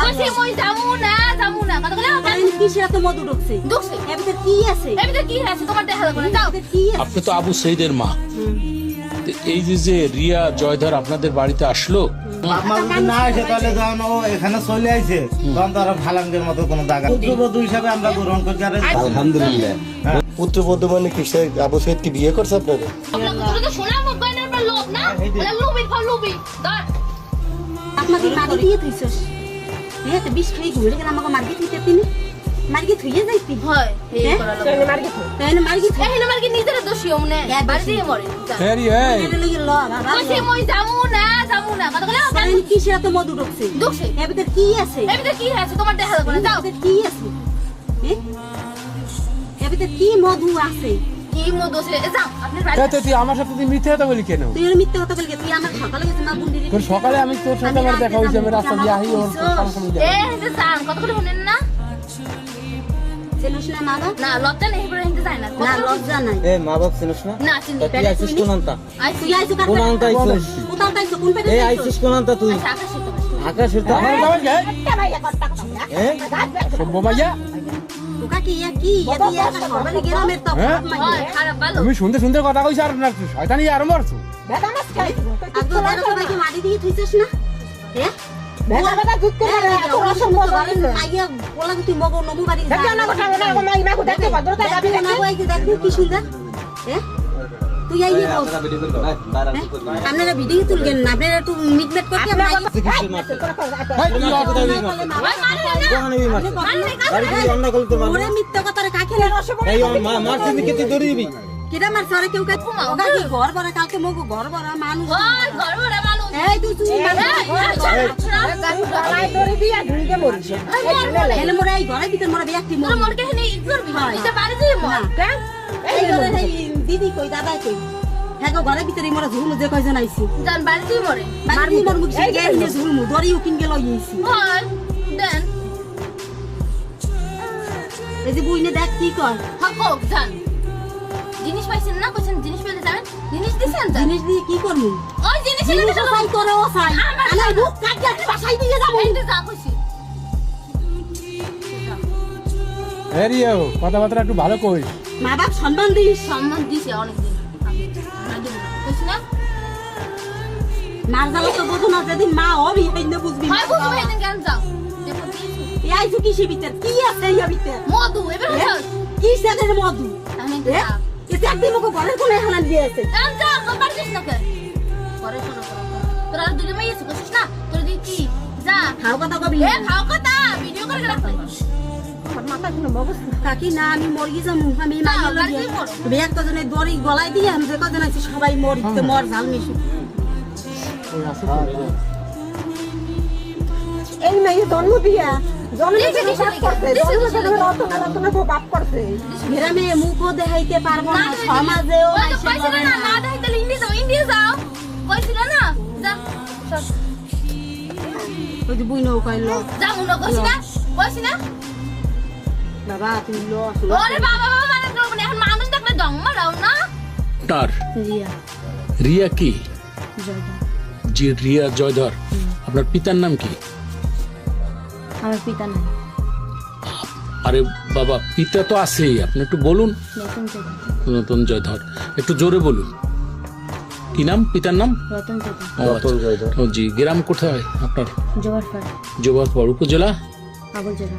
কইছে মই যামু না কথা বলে আপনি কিসে এত মধু ঢুকছে এবিতে কি আছে তোমার দেখা লাগবে না যাও আপনি তো আবু সঈদের মা এই যে রিয়া জয়ধর আপনাদের বাড়িতে আসলো আমার যদি না আসে তাহলে যখন ও এখানে চলে আইছে তখন তো আর ফালাঙ্গের মতো কোনো দাগা পুত্রবধূ হিসাবে আমরা গ্রহণ করি আলহামদুলিল্লাহ। পুত্রবধূ মানে কি সে আবু সঈদ কি বিয়ে করছে আপনাদের? আপনারা তো শোনা মুখ বাইনের পর লোভ না বলে লুবি ধর আপনাকে মারি দিয়ে থইছস হ্যাঁ তো বিষ খাই ঘুরে গেল আমাকে মার্কেট দিতে তিনি মার্কেট হইয়ে যাইতি হয় এই করা লাগে মার্কেট এই মার্কেট নিজের দোষী ওমনে বাড়ি দিয়ে মরে হ্যারি এই এটা লাগি ল বাবা কইছে মই যামু না কথা বলে আপনি কিসে এত মধু ঢুকছে এবিতে কি আছে এবিতে কি আছে তোমার দেখা লাগবে না যাও কি আছে এবিতে কি মধু আছে কি মধু আছে যাও আপনি বাড়ি তুই আমার সাথে তুই মিথ্যে কথা বলি কেন? তুই মিথ্যে কথা বলি তুই আমার সকালে গেছিস মা বুন্ডি তোর সকালে আমি তোর সাথে আমার দেখা হয়েছে, আমি রাস্তা দিয়ে আহি ওর সামনে যাই। এই যে সান কথা বলে শুনেন না চেনিস না মা বাপ না লজ্জা নেই বলে হিন্দে যায় না না লজ্জা নাই এ মা বাপ চিনিস না? না চিনি তুই আইছিস কোন আনতা? তুই আইছো কার কোন আনতা আইছিস? কোথাও তাইছো কোন পেটে এই আইছিস কোন আনতা তুই? আকাশে তো আকাশের তো আমার যাওয়ার যায় হ্যাঁ সভ্য ভাইয়া তোকা কি কি এদি একটা সরবারি গ্রামের তো হ্যাঁ? হয় খারাপ ভালো তুমি শুনতে কথা কইছ আর না শয়তানি আর মারছো। আগে তার সবাইকে মাটি দিয়ে থইছস না হ্যাঁ বেলা দুধ করে এত অসম্ভব আইয়া বলা তুই মগো নমু বাড়ি যা দেখো না কথা না মাই মাগো দেখতে ভদ্রতা যাবে না ওই যে দেখো কি সুন্দর হ্যাঁ তুই আইয়ে বল আপনারা ভিডিও তুলবেন না আপনারা একটু মিটমেট করতে ভাই তুই আর কোথায় যাবি? বাড়ি থেকে অন্য কল তোর ওরে মিথ্যা কথা রে কাকে না এই মা মারছিস কি তুই দৌড়ে দিবি? কেডা মার সরে কেউ কাছে ওগা কি ঘর ভরা কালকে মগো ঘর ভরা মানুষ হয় ঘর ভরা মানুষ এই তুই গলায় ধরে দিয়া ধুইতে মরিছে এলে মোরা এই ঘরের ভিতর মোরা ব্যক্তি তোর মন কে নি ইগনোর বি এটা বাড়ি দিয়ে মর কেন এই ঘরে এই দিদি কই দাদা কই হ্যাঁ গো ঘরের ভিতরে মোরা ঝুলমু যে কয়জন আইছি জান বাড়ি দিয়ে মরে মার মোর মুখ গে নিয়ে ঝুলমু দড়ি উকিন গেল ইছি হয় দেন এই যে বুইনে দেখ কি কর হক জান জিনিস পাইছেন না কইছেন জিনিস পেলে যাবেন জিনিস দিছেন জান জিনিস দিয়ে কি করমু ওই জিনিস জিনিস চাই তোরে ও চাই আমার বুক কাটিয়া বাসাই দিয়ে যাব এই যে যা কইছি হ্যারিও কথাবার্তা একটু ভালো কইস। মা বাপ সম্মান দিস সম্মান দিছে অনেকদিন কইছি না মার জ্বালা তো বুঝো না যেদিন মা হবি সেইদিন বুঝবি হয় বুঝবো এদিন কেন যাও দেখো দিয়েছি এই আইছো কিসে ভিতর কি আছে এই ভিতর মধু এবার হচ্ছে কি সাদের মধু আমি তো যা এতে একদিন মুখ ঘরের কোনে হালান দিয়ে আছে কাম যা কবার দিস না কে পরে শোনো তোরা দুলে মাইয়ে কইছিস না তোর দি কি যা খাও কথা কবি এ খাও কথা ভিডিও করে রাখলে মাথা কোনো অবস্থা কাকি না আমি মরি যামু আমি মাইয়া লইয়া তুমি এক কজনে দড়ি গলায় দিয়ে আমি যে কজন আছি সবাই মরিতে মর ঝাল মিশু এই মেয়ে জন্ম দিয়া জন্ম বাপ করছে গ্রামে মুখও দেখাইতে পারবো না সমাজেও ওই তো কইছিল না না দেখাই তাহলে ইন্ডিয়া যাও কইছিল না যা ওই যে বুইনো কইলো যা মুনো কইছি না বাবা তুমি লো ওরে বাবা মানে করব না এখন মানুষ দেখলে দম মারাও না তার রিয়া রিয়া কি? জয়দা জি রিয়া জয়ধর। আপনার পিতার নাম কি? আমার পিতা নাই আরে বাবা পিতা তো আছেই, আপনি একটু বলুন। রতন জয়দা নতুন জয়ধর, একটু জোরে বলুন। কি নাম পিতার নাম? রতন জয়দা ও আচ্ছা। ও জি, গ্রাম কোথায় আপনার? জোয়ারপাড়া জোবারপাড় উপজেলা। আবুল জেলা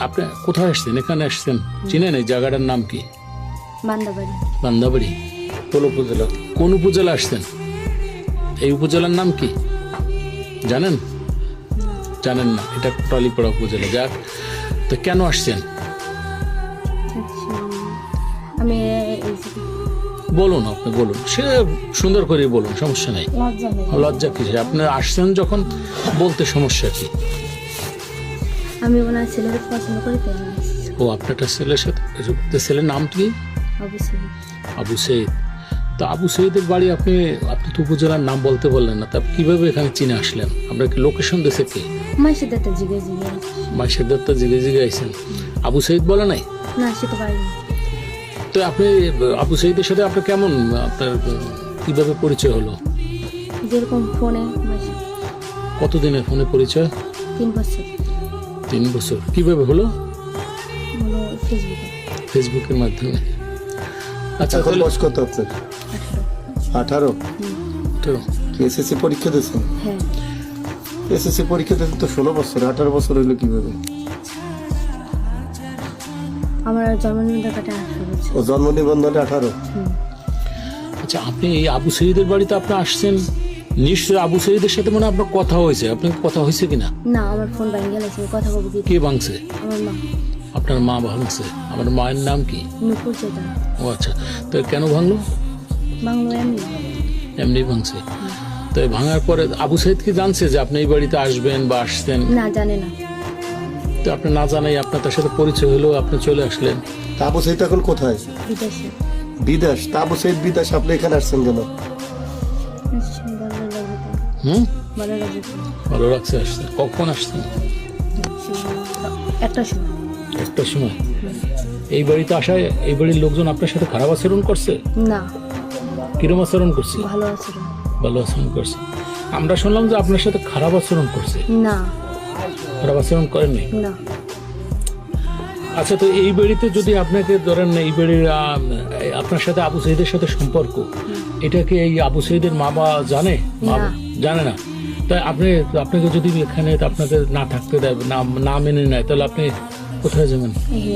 আপনি কোথায় আসছেন? এখানে আসছেন, চিনেন এই জায়গাটার নাম কি? বান্দাবাড়ি বান্দাবাড়ি। কোন উপজেলা? কোন উপজেলা আসছেন? এই উপজেলার নাম কি জানেন? জানেন না, এটা টলিপাড়া উপজেলা। যাক, তো কেন আসছেন আমি বলুন, আপনি বলুন, সে সুন্দর করে বলুন, সমস্যা নাই। লজ্জা নেই লজ্জা কিসে? আপনি আসছেন যখন বলতে সমস্যা কি? আমি ওনার ছেলেকে পছন্দ করি তাই ও আপনারটা ছেলের সাথে, ছেলের নাম কি? অবশ্যই আবু সঈদ। তো আবু সঈদের বাড়ি আপনি তো উপজেলার নাম বলতে বললেন না, তা কিভাবে এখানে চিনে আসলেন? আপনাকে লোকেশন দিয়েছে কি? মাসের দাতা জিগে জিগে মাসের দত্তা জিগে জিগে আইছেন। আবু সঈদ বলে নাই? না সে তো পারিনি তো আপনি আবু সঈদের সাথে আপনার কেমন, আপনার কিভাবে পরিচয় হলো? যেরকম ফোনে কতদিনের ফোনে পরিচয়? 3 বছর 3 বছর কিভাবে হলো? হলো ফেসবুকে। ফেসবুকের মাধ্যমে। আচ্ছা এখন বয়স কত আপনার? 18। তো এসএসসি পরীক্ষা দিয়েছেন? হ্যাঁ এসএসসি পরীক্ষা দিয়েছেন তো 16 বছর, 18 বছর হইলো কিভাবে? আমার জন্ম নিবন্ধনটা 18 বছর। ও জন্ম নিবন্ধনে 18। আচ্ছা, আপনি এই আবু সঈদের বাড়িতে আপনি আসছেন, নিশ্চয়ই আবু সঈদের সাথে মনে হয় আপনার কথা হয়েছে। আপনার কথা হয়েছে কিনা? না, আমার ফোন ভেঙে গেছে, কথা বলবো কি? কে ভাঙছে? আমার মা। আপনার মা ভাঙছে? আমার মায়ের নাম কি? নুপুর চেতা। ও আচ্ছা, তো কেন ভাঙলো? বাংলা এমনি। এমনি ভাঙছে। তো এই ভাঙার পরে আবু সঈদ কি জানছে যে আপনি এই বাড়িতে আসবেন বা আসছেন? না, জানে না। তো আপনি না জানাই আপনার তার সাথে পরিচয় হলো, আপনি চলে আসলেন। তা আবু সঈদ এখন কোথায়? বিদেশে। বিদেশ? তা আবু সঈদ বিদেশ, আপনি এখানে আসছেন কেন? ভালো লাগে তো। হুম, ভালো লাগে তো। ভালো লাগছে আসছে। কখন আসছেন? একটা সময়। একটা সময়। এই বাড়িতে আসায় এই বাড়ির লোকজন আপনার সাথে খারাপ আচরণ করছে? না, কিরম আচরণ করছে? ভালো আছে। ভালো আচরণ করছে। আমরা শুনলাম যে আপনার সাথে খারাপ আচরণ করছে। না, খারাপ আচরণ করেননি? না। আচ্ছা, তো এই বাড়িতে যদি আপনাকে ধরেন এই বাড়ির আপনার সাথে আবু সঈদের সাথে সম্পর্ক, এটাকে এই আবু সঈদের মা বাবা জানে? না। জানে না? তাই আপনাকে যদি এখানে আপনাকে না থাকতে দেয়, না মেনে নেয়, তাহলে আপনি কোথায় যাবেন? এই